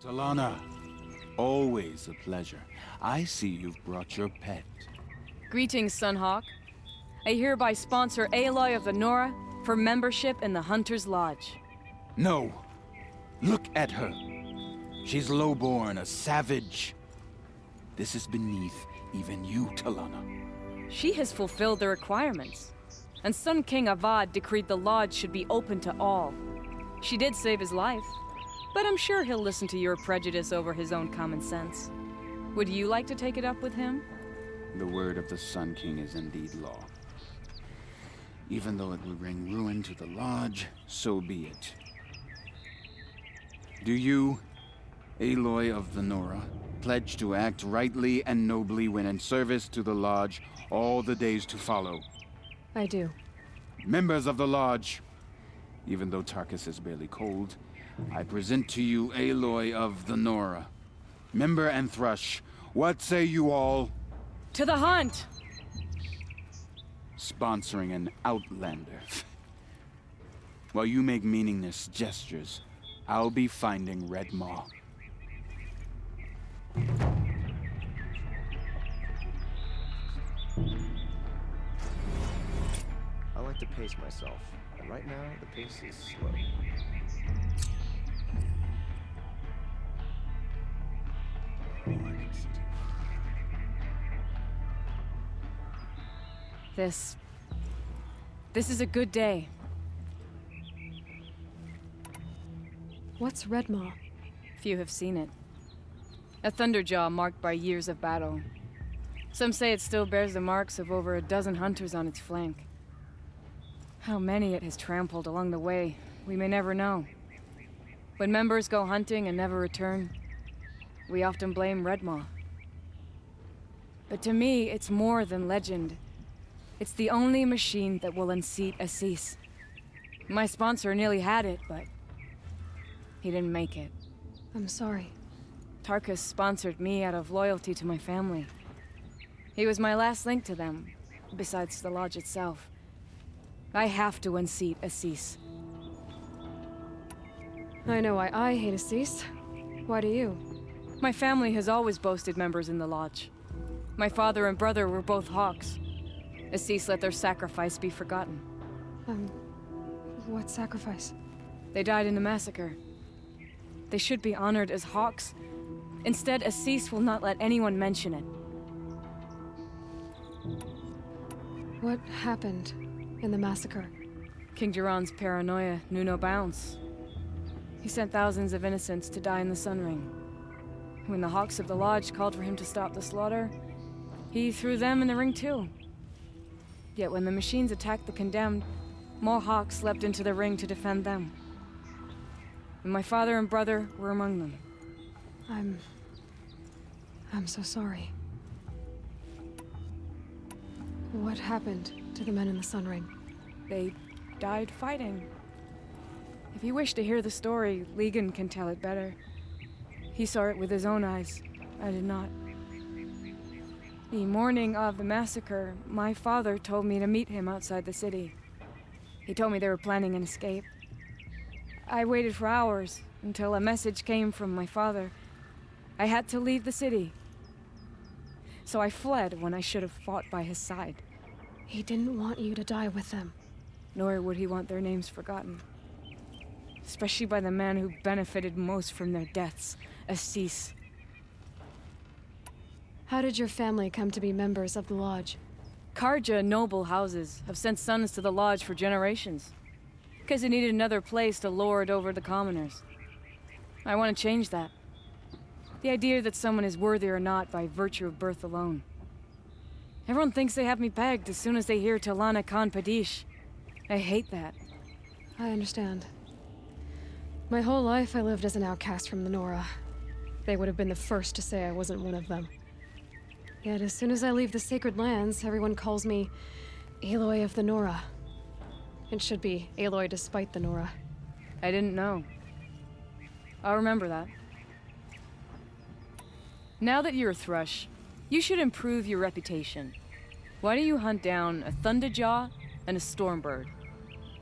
Talana, always a pleasure. I see you've brought your pet. Greetings, Sunhawk. I hereby sponsor Aloy of the Nora for membership in the Hunter's Lodge. No! Look at her! She's lowborn, a savage. This is beneath even you, Talana. She has fulfilled the requirements, and Sun King Avad decreed the Lodge should be open to all. She did save his life, but I'm sure he'll listen to your prejudice over his own common sense. Would you like to take it up with him? The word of the Sun King is indeed law. Even though it will bring ruin to the Lodge, so be it. Do you, Aloy of the Nora, pledge to act rightly and nobly when in service to the Lodge all the days to follow? I do. Members of the Lodge, even though Tarkus is barely cold, I present to you Aloy of the Nora. Member and Thrush, what say you all? To the hunt! Sponsoring an outlander. While you make meaningless gestures, I'll be finding Red Maw. I like to pace myself, and right now the pace is slow. This is a good day. What's Red Maw? Few have seen it. A thunderjaw marked by years of battle. Some say it still bears the marks of over a dozen hunters on its flank. How many it has trampled along the way, we may never know. When members go hunting and never return, we often blame Red Maw. But to me, it's more than legend. It's the only machine that will unseat Assis. My sponsor nearly had it, but he didn't make it. I'm sorry. Tarkus sponsored me out of loyalty to my family. He was my last link to them, besides the Lodge itself. I have to unseat Assis. I know why I hate Assis. Why do you? My family has always boasted members in the Lodge. My father and brother were both Hawks. Assis let their sacrifice be forgotten. What sacrifice? They died in the massacre. They should be honored as Hawks. Instead, Assis will not let anyone mention it. What happened in the massacre? King Duran's paranoia knew no bounds. He sent thousands of innocents to die in the Sun Ring. When the Hawks of the Lodge called for him to stop the slaughter, he threw them in the ring too. Yet when the machines attacked the condemned, more Hawks leapt into the ring to defend them. And my father and brother were among them. I'm so sorry. What happened to the men in the Sun Ring? They died fighting. If you wish to hear the story, Legan can tell it better. He saw it with his own eyes. I did not. The morning of the massacre, my father told me to meet him outside the city. He told me they were planning an escape. I waited for hours until a message came from my father. I had to leave the city. So I fled when I should have fought by his side. He didn't want you to die with them. Nor would he want their names forgotten. Especially by the man who benefited most from their deaths, Assis. How did your family come to be members of the Lodge? Karja noble houses have sent sons to the Lodge for generations. Because they needed another place to lord over the commoners. I want to change that. The idea that someone is worthy or not by virtue of birth alone. Everyone thinks they have me pegged as soon as they hear Talana Khan Padish. I hate that. I understand. My whole life I lived as an outcast from the Nora. They would have been the first to say I wasn't one of them. Yet as soon as I leave the sacred lands, everyone calls me Aloy of the Nora. It should be Aloy despite the Nora. I didn't know. I'll remember that. Now that you're a Thrush, you should improve your reputation. Why don't you hunt down a Thunderjaw and a Stormbird?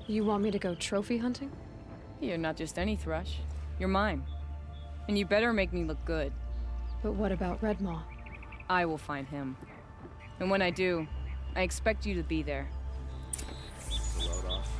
You want me to go trophy hunting? You're not just any Thrush. You're mine. And you better make me look good. But what about Redmaw? I will find him. And when I do, I expect you to be there. Load off.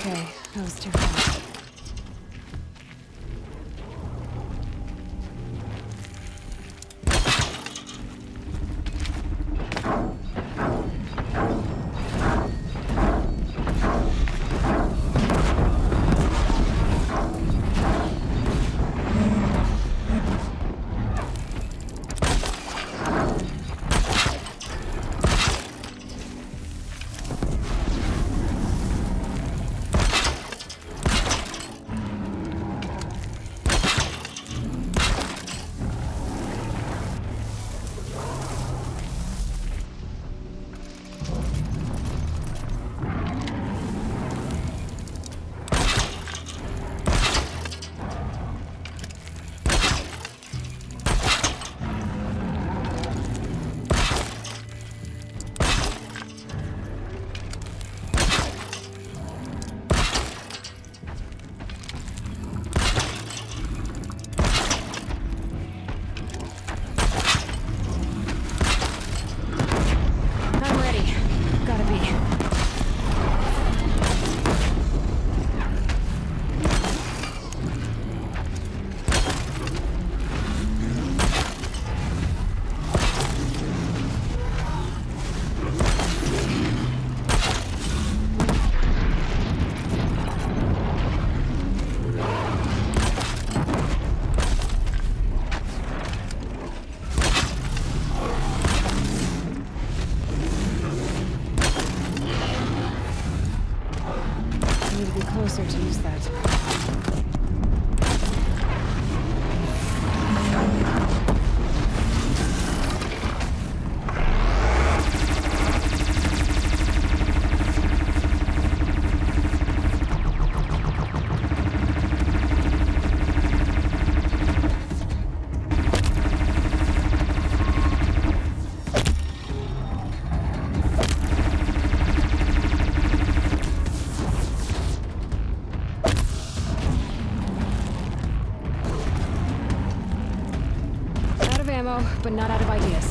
Okay, that was too far. Closer to use that. But not out of ideas.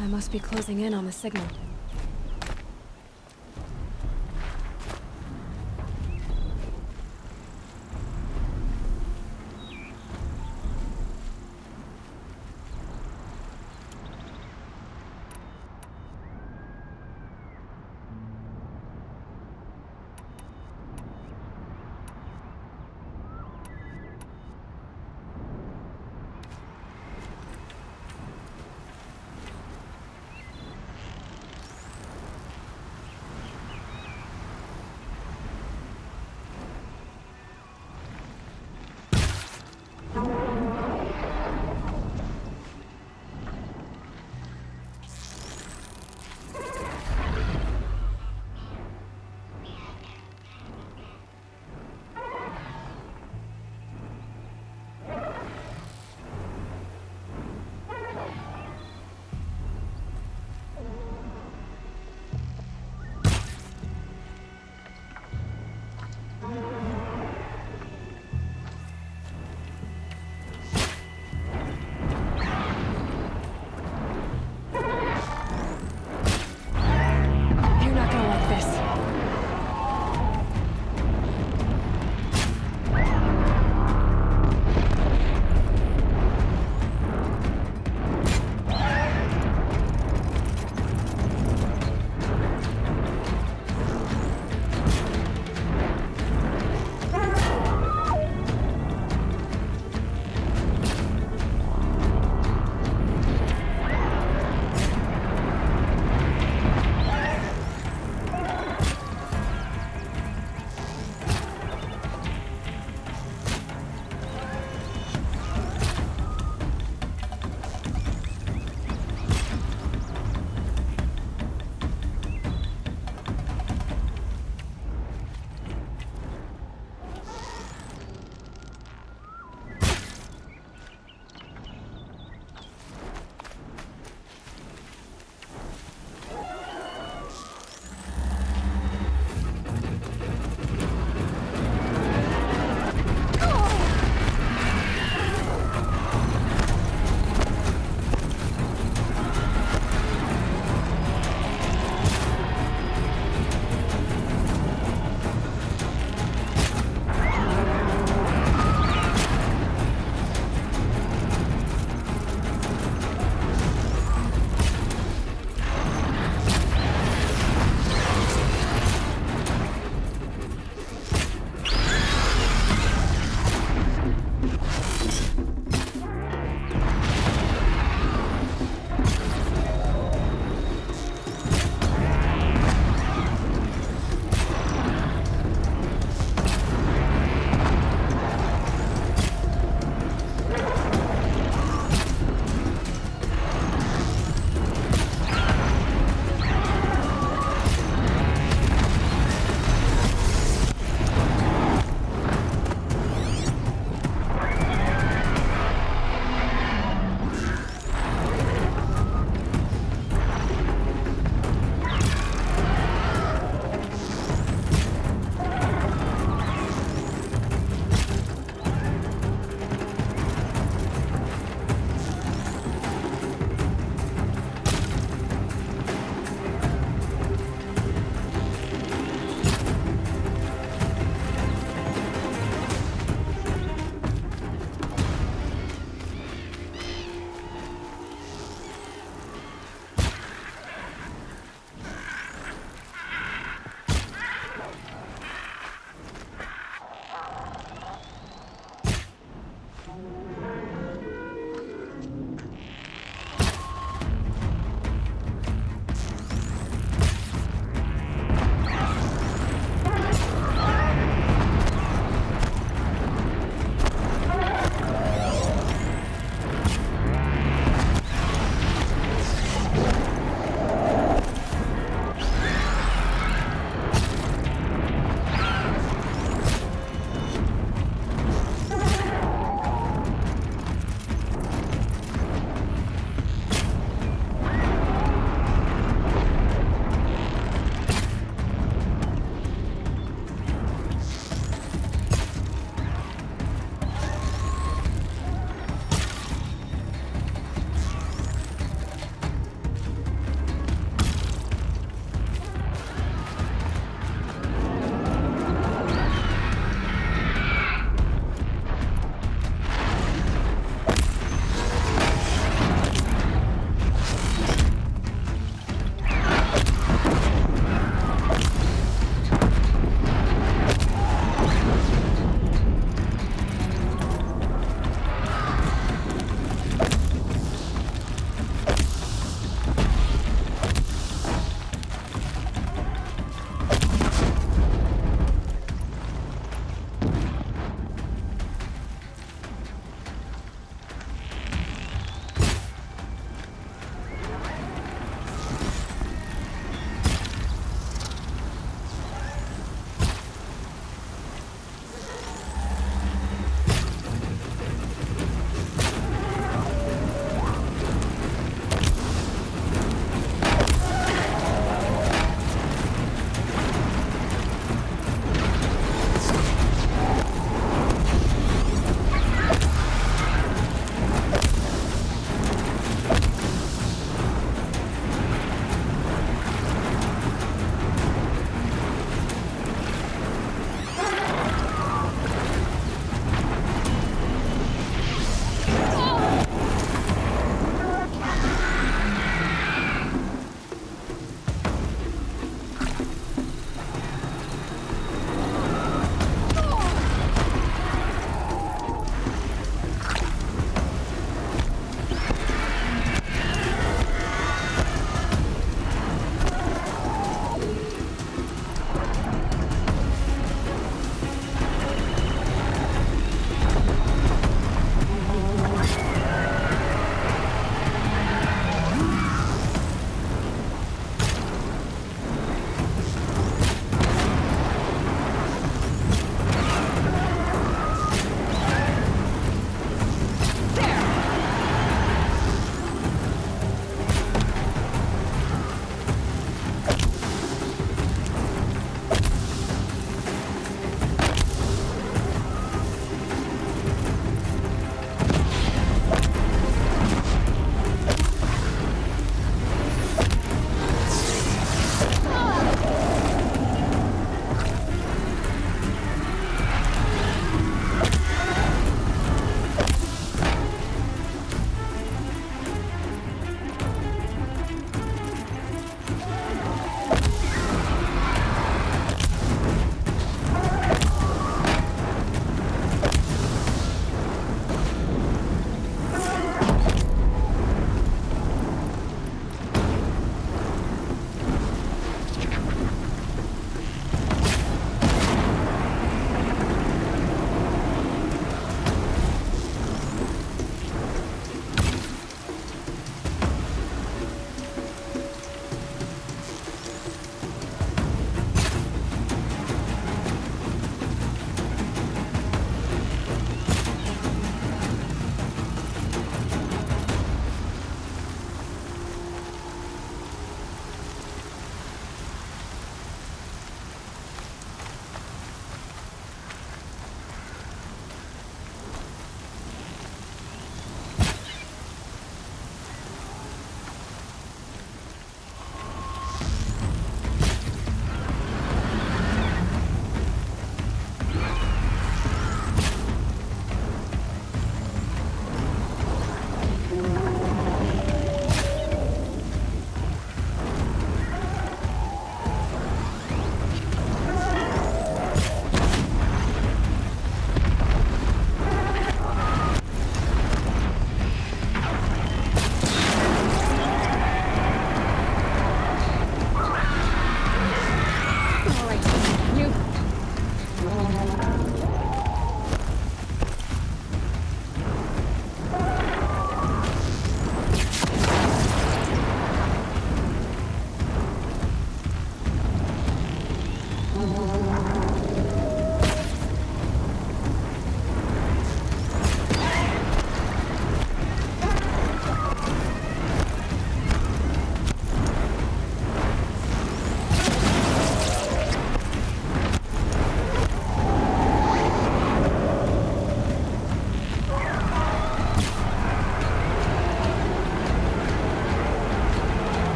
I must be closing in on the signal.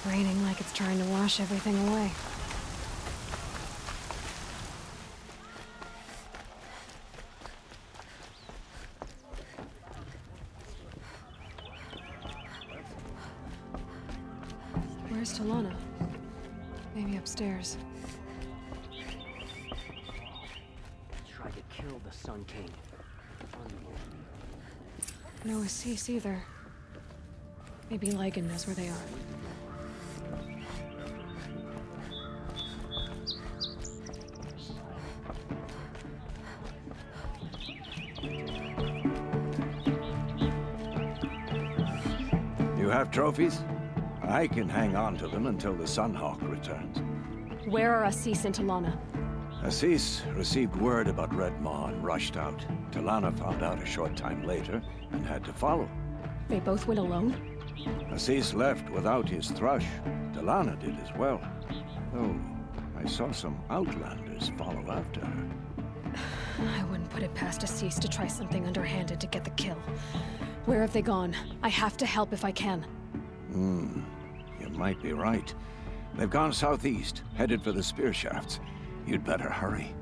Raining like it's trying to wash everything away. Where's Talana? Maybe upstairs. Tried to kill the Sun King. No Assis either. Maybe Ligan knows where they are. You have trophies? I can hang on to them until the Sunhawk returns. Where are Assis and Talana? Assis received word about Red Maw and rushed out. Talana found out a short time later and had to follow. They both went alone? Assis left without his thrush. Talana did as well. Though I saw some outlanders follow after her. I wouldn't put it past Assis to try something underhanded to get the kill. Where have they gone? I have to help if I can. You might be right. They've gone southeast, headed for the spear shafts. You'd better hurry.